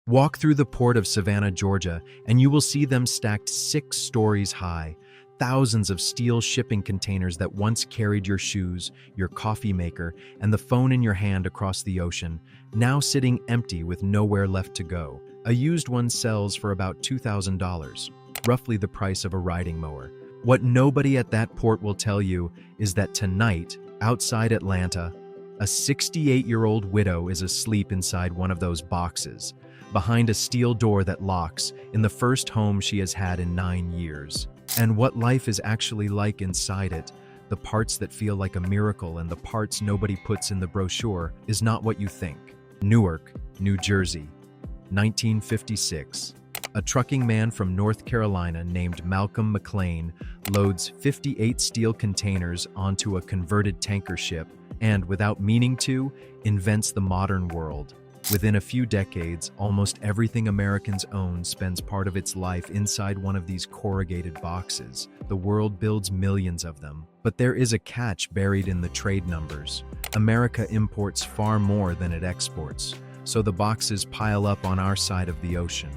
Walk through the port of Savannah, Georgia, and you will see them stacked 6 stories high. Thousands of steel shipping containers that once carried your shoes, your coffee maker, and the phone in your hand across the ocean, now sitting empty with nowhere left to go. A used one sells for about $2,000, roughly the price of a riding mower. What nobody at that port will tell you is that tonight, outside Atlanta, a 68-year-old widow is asleep inside one of those boxes, behind a steel door that locks, in the first home she has had in 9 years. And what life is actually like inside it, the parts that feel like a miracle and the parts nobody puts in the brochure, is not what you think. Newark, New Jersey, 1956. A trucking man from North Carolina named Malcolm McLean loads 58 steel containers onto a converted tanker ship and, without meaning to, invents the modern world. Within a few decades, almost everything Americans own spends part of its life inside one of these corrugated boxes. The world builds millions of them. But there is a catch buried in the trade numbers. America imports far more than it exports, so the boxes pile up on our side of the ocean.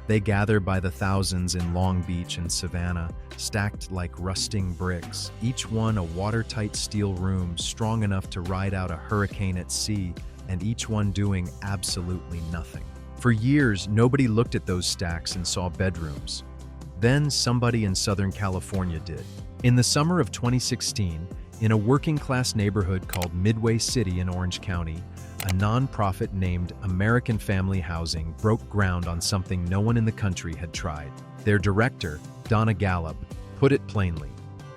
They gather by the thousands in Long Beach and Savannah, stacked like rusting bricks, each one a watertight steel room strong enough to ride out a hurricane at sea, and each one doing absolutely nothing. For years, nobody looked at those stacks and saw bedrooms. Then somebody in Southern California did. In the summer of 2016, in a working-class neighborhood called Midway City in Orange County, a nonprofit named American Family Housing broke ground on something no one in the country had tried. Their director, Donna Gallup, put it plainly: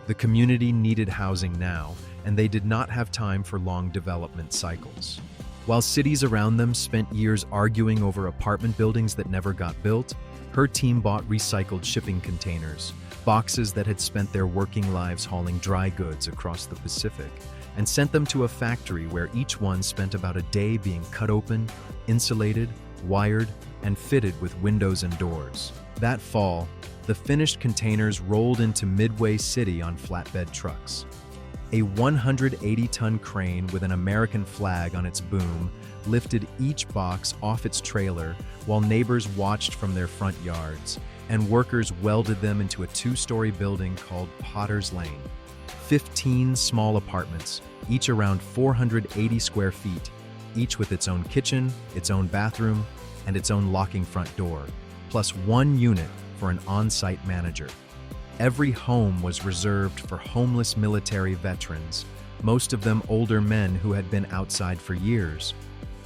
the community needed housing now, and they did not have time for long development cycles. While cities around them spent years arguing over apartment buildings that never got built, her team bought recycled shipping containers, boxes that had spent their working lives hauling dry goods across the Pacific, and sent them to a factory where each one spent about a day being cut open, insulated, wired, and fitted with windows and doors. That fall, the finished containers rolled into Midway City on flatbed trucks. A 180-ton crane with an American flag on its boom lifted each box off its trailer while neighbors watched from their front yards, and workers welded them into a 2-story building called Potter's Lane. 15 small apartments, each around 480 square feet, each with its own kitchen, its own bathroom, and its own locking front door, plus 1 unit for an on-site manager. Every home was reserved for homeless military veterans, most of them older men who had been outside for years.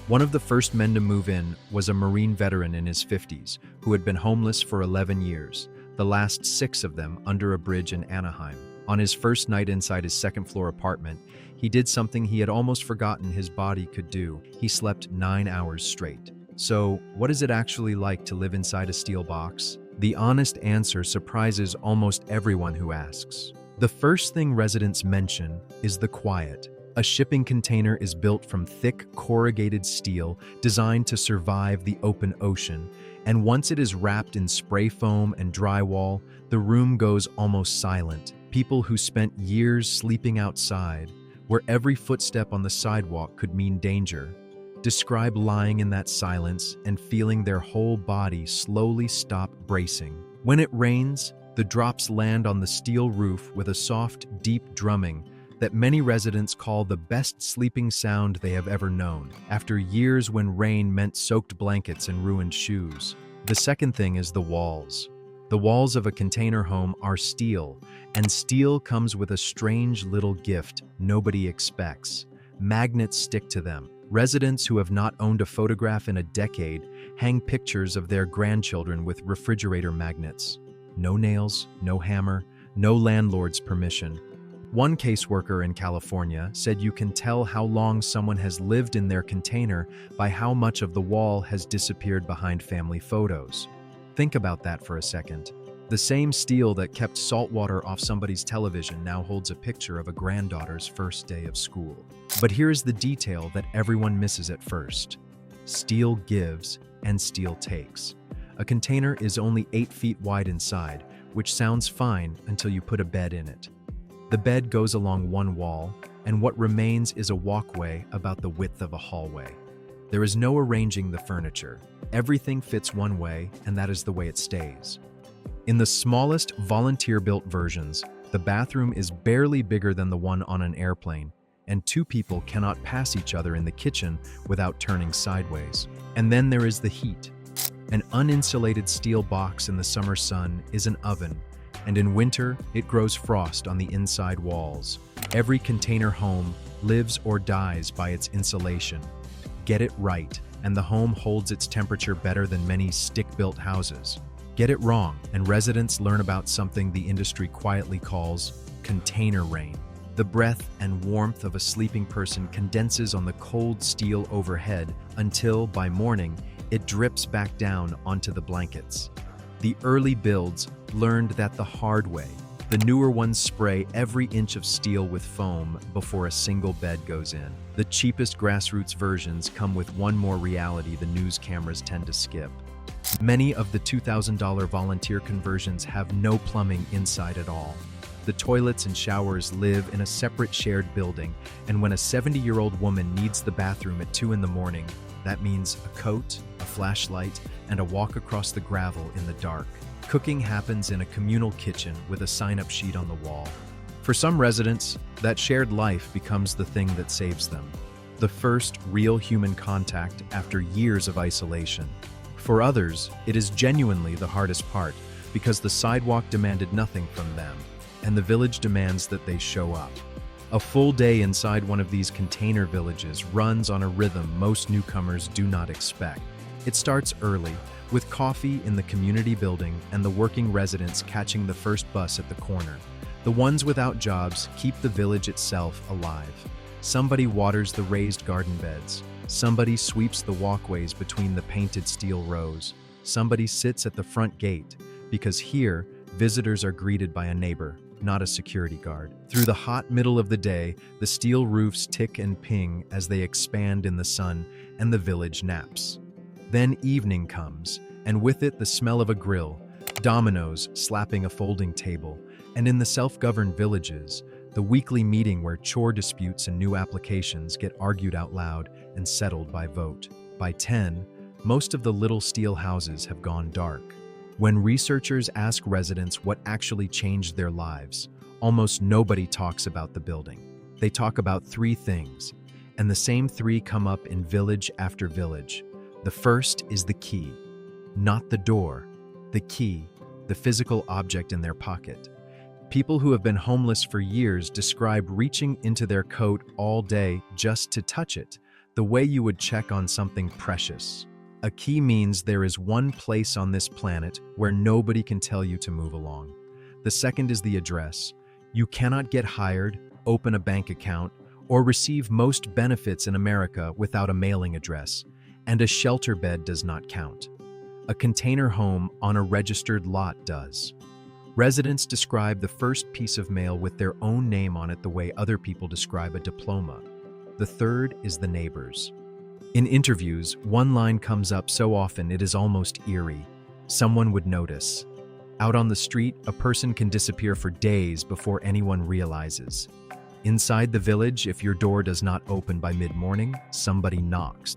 One of the first men to move in was a Marine veteran in his 50s who had been homeless for 11 years, the last 6 of them under a bridge in Anaheim. On his first night inside his second-floor apartment, he did something he had almost forgotten his body could do. He slept 9 hours straight. So, what is it actually like to live inside a steel box? The honest answer surprises almost everyone who asks. The first thing residents mention is the quiet. A shipping container is built from thick, corrugated steel designed to survive the open ocean, and once it is wrapped in spray foam and drywall, the room goes almost silent. People who spent years sleeping outside, where every footstep on the sidewalk could mean danger, describe lying in that silence and feeling their whole body slowly stop bracing. When it rains, the drops land on the steel roof with a soft, deep drumming that many residents call the best sleeping sound they have ever known, after years when rain meant soaked blankets and ruined shoes. The second thing is the walls. The walls of a container home are steel, and steel comes with a strange little gift nobody expects. Magnets stick to them. Residents who have not owned a photograph in a decade hang pictures of their grandchildren with refrigerator magnets. No nails, no hammer, no landlord's permission. One caseworker in California said you can tell how long someone has lived in their container by how much of the wall has disappeared behind family photos. Think about that for a second. The same steel that kept salt water off somebody's television now holds a picture of a granddaughter's first day of school. But here's the detail that everyone misses at first. Steel gives and steel takes. A container is only 8 feet wide inside, which sounds fine until you put a bed in it. The bed goes along one wall, and what remains is a walkway about the width of a hallway. There is no arranging the furniture. Everything fits one way, and that is the way it stays. In the smallest volunteer-built versions, the bathroom is barely bigger than the one on an airplane, and two people cannot pass each other in the kitchen without turning sideways. And then there is the heat. An uninsulated steel box in the summer sun is an oven, and in winter, it grows frost on the inside walls. Every container home lives or dies by its insulation. Get it right, and the home holds its temperature better than many stick-built houses. Get it wrong, and residents learn about something the industry quietly calls container rain. The breath and warmth of a sleeping person condenses on the cold steel overhead until, by morning, it drips back down onto the blankets. The early builds learned that the hard way. The newer ones spray every inch of steel with foam before a single bed goes in. The cheapest grassroots versions come with one more reality the news cameras tend to skip. Many of the $2,000 volunteer conversions have no plumbing inside at all. The toilets and showers live in a separate shared building, and when a 70-year-old woman needs the bathroom at 2 in the morning, that means a coat, a flashlight, and a walk across the gravel in the dark. Cooking happens in a communal kitchen with a sign-up sheet on the wall. For some residents, that shared life becomes the thing that saves them. The first real human contact after years of isolation. For others, it is genuinely the hardest part because the sidewalk demanded nothing from them, and the village demands that they show up. A full day inside one of these container villages runs on a rhythm most newcomers do not expect. It starts early, with coffee in the community building and the working residents catching the first bus at the corner. The ones without jobs keep the village itself alive. Somebody waters the raised garden beds. Somebody sweeps the walkways between the painted steel rows. Somebody sits at the front gate, because here, visitors are greeted by a neighbor, not a security guard. Through the hot middle of the day, the steel roofs tick and ping as they expand in the sun, and the village naps. Then evening comes, and with it the smell of a grill, dominoes slapping a folding table, and in the self-governed villages, the weekly meeting where chore disputes and new applications get argued out loud and settled by vote. By 10, most of the little steel houses have gone dark. When researchers ask residents what actually changed their lives, almost nobody talks about the building. They talk about 3 things, and the same 3 come up in village after village. The first is the key, not the door. The key, the physical object in their pocket. People who have been homeless for years describe reaching into their coat all day just to touch it, the way you would check on something precious. A key means there is one place on this planet where nobody can tell you to move along. The second is the address. You cannot get hired, open a bank account, or receive most benefits in America without a mailing address, and a shelter bed does not count. A container home on a registered lot does. Residents describe the first piece of mail with their own name on it the way other people describe a diploma. The third is the neighbors. In interviews, one line comes up so often it is almost eerie. Someone would notice. Out on the street, a person can disappear for days before anyone realizes. Inside the village, if your door does not open by mid-morning, somebody knocks.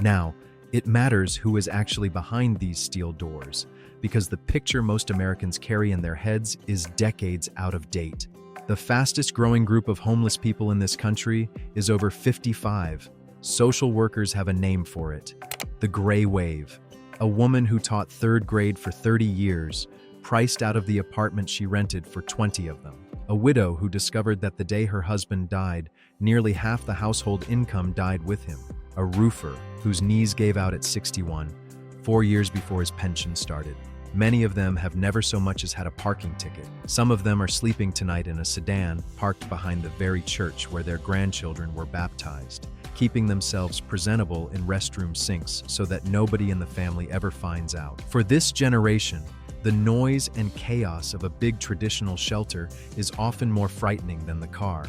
Now, it matters who is actually behind these steel doors, because the picture most Americans carry in their heads is decades out of date. The fastest growing group of homeless people in this country is over 55. Social workers have a name for it. The Gray Wave. A woman who taught 3rd grade for 30 years, priced out of the apartment she rented for 20 of them. A widow who discovered that the day her husband died, nearly half the household income died with him. A roofer whose knees gave out at 61, 4 years before his pension started. Many of them have never so much as had a parking ticket. Some of them are sleeping tonight in a sedan parked behind the very church where their grandchildren were baptized, keeping themselves presentable in restroom sinks so that nobody in the family ever finds out. For this generation, the noise and chaos of a big traditional shelter is often more frightening than the car.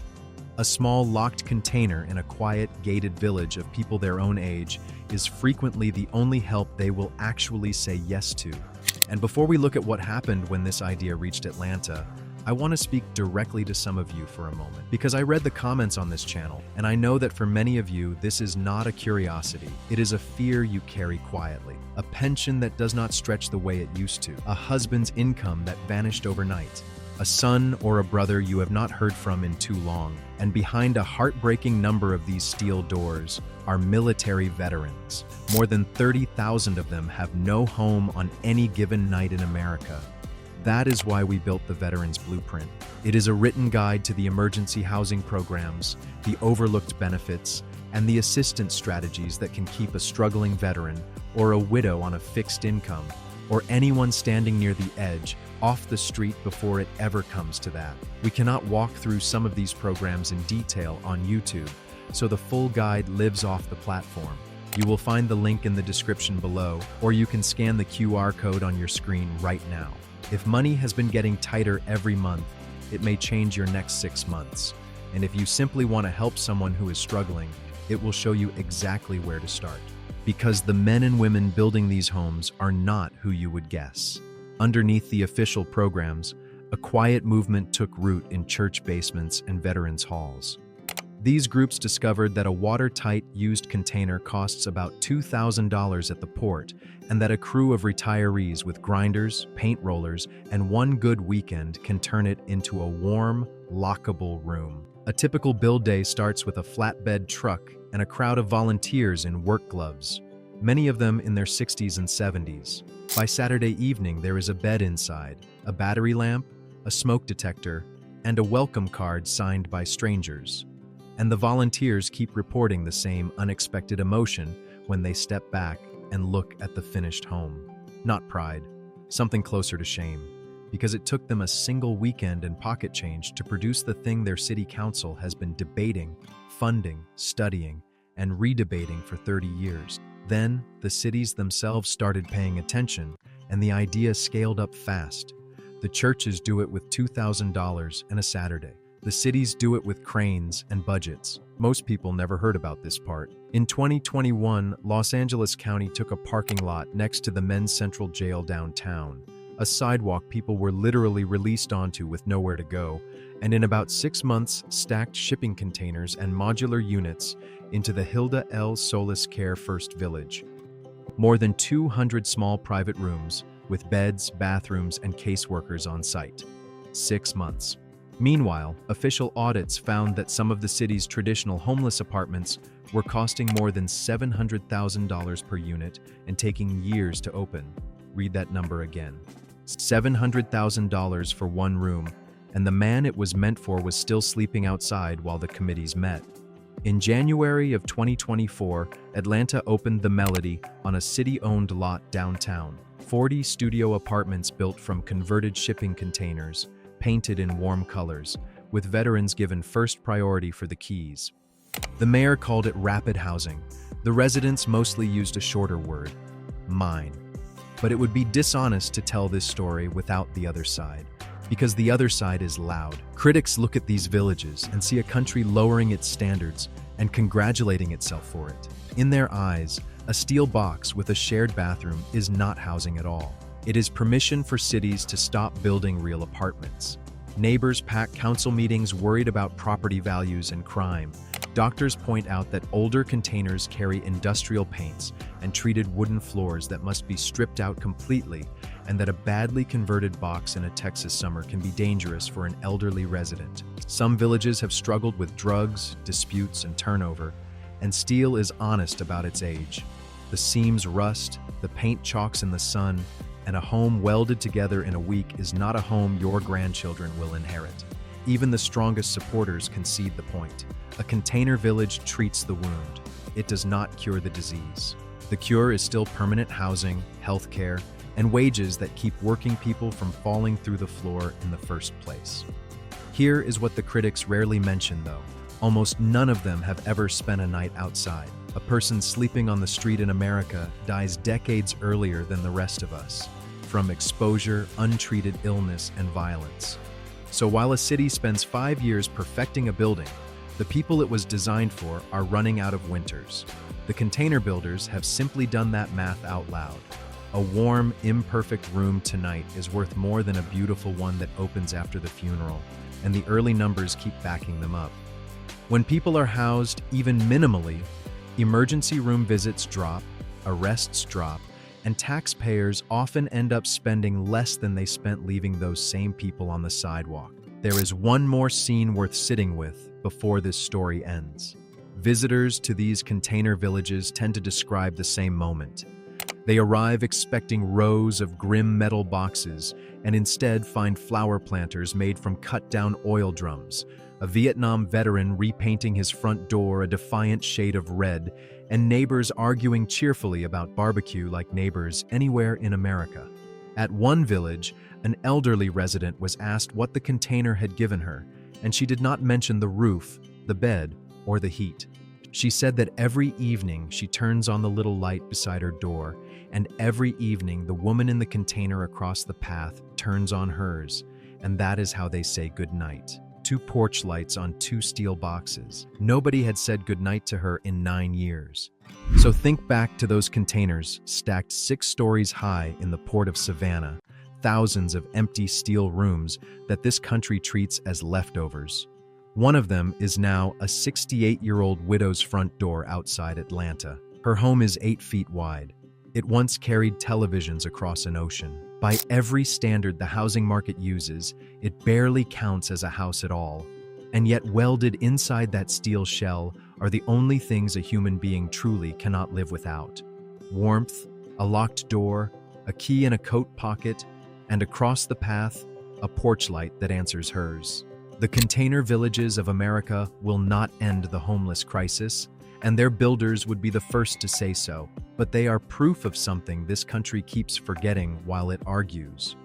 A small locked container in a quiet, gated village of people their own age is frequently the only help they will actually say yes to. And before we look at what happened when this idea reached Atlanta, I want to speak directly to some of you for a moment, because I read the comments on this channel, and I know that for many of you, this is not a curiosity. It is a fear you carry quietly. A pension that does not stretch the way it used to. A husband's income that vanished overnight. A son or a brother you have not heard from in too long. And behind a heartbreaking number of these steel doors are military veterans. More than 30,000 of them have no home on any given night in America. That is why we built the Veterans Blueprint. It is a written guide to the emergency housing programs, the overlooked benefits, and the assistance strategies that can keep a struggling veteran or a widow on a fixed income, or anyone standing near the edge, off the street before it ever comes to that. We cannot walk through some of these programs in detail on YouTube, so the full guide lives off the platform. You will find the link in the description below, or you can scan the QR code on your screen right now. If money has been getting tighter every month, it may change your next 6 months. And if you simply want to help someone who is struggling, it will show you exactly where to start. Because the men and women building these homes are not who you would guess. Underneath the official programs, a quiet movement took root in church basements and veterans' halls. These groups discovered that a watertight used container costs about $2,000 at the port, and that a crew of retirees with grinders, paint rollers, and one good weekend can turn it into a warm, lockable room. A typical build day starts with a flatbed truck and a crowd of volunteers in work gloves, many of them in their 60s and 70s. By Saturday evening, there is a bed inside, a battery lamp, a smoke detector, and a welcome card signed by strangers. And the volunteers keep reporting the same unexpected emotion when they step back and look at the finished home. Not pride, something closer to shame, because it took them a single weekend and pocket change to produce the thing their city council has been debating, funding, studying, and redebating for 30 years. Then, the cities themselves started paying attention, and the idea scaled up fast. The churches do it with $2,000 and a Saturday. The cities do it with cranes and budgets. Most people never heard about this part. In 2021, Los Angeles County took a parking lot next to the men's central jail downtown, a sidewalk people were literally released onto with nowhere to go, and in about 6 months stacked shipping containers and modular units into the Hilda L. Solis Care First Village. More than 200 small private rooms with beds, bathrooms, and caseworkers on site. 6 months. Meanwhile, official audits found that some of the city's traditional homeless apartments were costing more than $700,000 per unit and taking years to open. Read that number again. $700,000 for one room, and the man it was meant for was still sleeping outside while the committees met. In January of 2024, Atlanta opened the Melody on a city-owned lot downtown. 40 studio apartments built from converted shipping containers, painted in warm colors, with veterans given first priority for the keys. The mayor called it rapid housing. The residents mostly used a shorter word, mine. But it would be dishonest to tell this story without the other side, because the other side is loud. Critics look at these villages and see a country lowering its standards and congratulating itself for it. In their eyes, a steel box with a shared bathroom is not housing at all. It is permission for cities to stop building real apartments. Neighbors pack council meetings worried about property values and crime. Doctors point out that older containers carry industrial paints and treated wooden floors that must be stripped out completely, and that a badly converted box in a Texas summer can be dangerous for an elderly resident. Some villages have struggled with drugs, disputes, and turnover, and steel is honest about its age. The seams rust, the paint chalks in the sun, and a home welded together in a week is not a home your grandchildren will inherit. Even the strongest supporters concede the point. A container village treats the wound. It does not cure the disease. The cure is still permanent housing, healthcare, and wages that keep working people from falling through the floor in the first place. Here is what the critics rarely mention, though. Almost none of them have ever spent a night outside. A person sleeping on the street in America dies decades earlier than the rest of us, from exposure, untreated illness, and violence. So while a city spends 5 years perfecting a building, the people it was designed for are running out of winters. The container builders have simply done that math out loud. A warm, imperfect room tonight is worth more than a beautiful one that opens after the funeral, and the early numbers keep backing them up. When people are housed, even minimally, emergency room visits drop, arrests drop, and taxpayers often end up spending less than they spent leaving those same people on the sidewalk. There is one more scene worth sitting with before this story ends. Visitors to these container villages tend to describe the same moment. They arrive expecting rows of grim metal boxes and instead find flower planters made from cut-down oil drums, a Vietnam veteran repainting his front door a defiant shade of red, and neighbors arguing cheerfully about barbecue like neighbors anywhere in America. At one village, an elderly resident was asked what the container had given her, and she did not mention the roof, the bed, or the heat. She said that every evening she turns on the little light beside her door, and every evening the woman in the container across the path turns on hers, and that is how they say goodnight. 2 porch lights on 2 steel boxes. Nobody had said goodnight to her in 9 years. So think back to those containers stacked 6 stories high in the port of Savannah, thousands of empty steel rooms that this country treats as leftovers. One of them is now a 68-year-old widow's front door outside Atlanta. Her home is 8 feet wide. It once carried televisions across an ocean. By every standard the housing market uses, it barely counts as a house at all. And yet welded inside that steel shell are the only things a human being truly cannot live without. Warmth, a locked door, a key in a coat pocket, and across the path, a porch light that answers hers. The container villages of America will not end the homeless crisis, and their builders would be the first to say so, but they are proof of something this country keeps forgetting while it argues.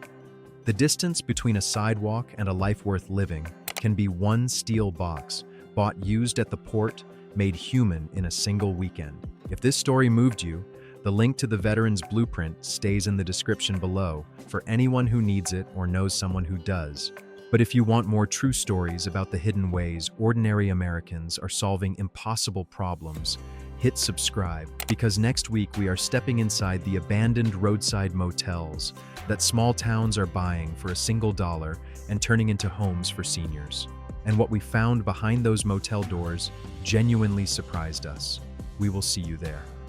The distance between a sidewalk and a life worth living can be 1 steel box, bought used at the port, made human in a single weekend. If this story moved you, the link to the veteran's blueprint stays in the description below for anyone who needs it or knows someone who does. But if you want more true stories about the hidden ways ordinary Americans are solving impossible problems, hit subscribe, because next week we are stepping inside the abandoned roadside motels that small towns are buying for a single dollar and turning into homes for seniors. And what we found behind those motel doors genuinely surprised us. We will see you there.